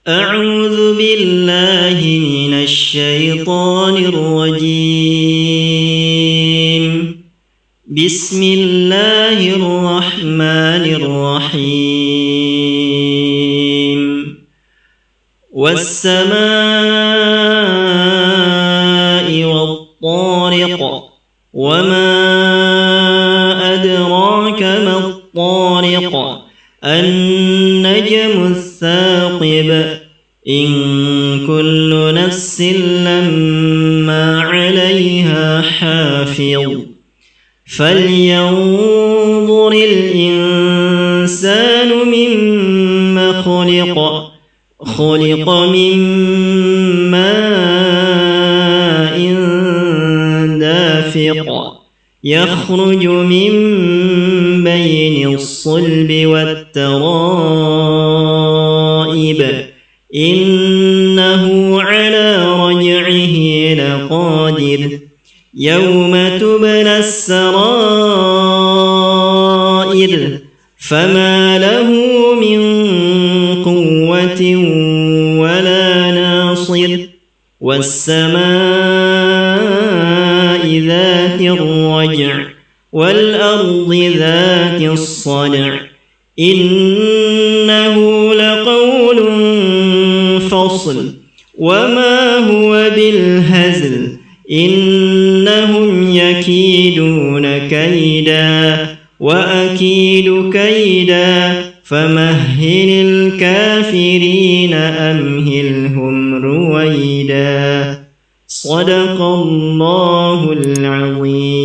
أعوذ بالله من الشيطان الرجيم. بسم الله الرحمن الرحيم. والسماء والطارق وما أدراك ما الطارق النجم الثاقب إن كل نفس لما عليها حافظ فلينظر الإنسان مما خلق من ماء دافق يخرج من بين الصلب والترائب إنه على رجعه لقادر يوم تبلى السرائر فما له من قوة ولا ناصر والسماء ذات الرجع والأرض ذات الصدع إنه لقول فصل وما هو بالهزل إنهم يكيدون كيدا وأكيد كيدا فمهل الكافرين أمهلهم رويدا. صدق الله العظيم.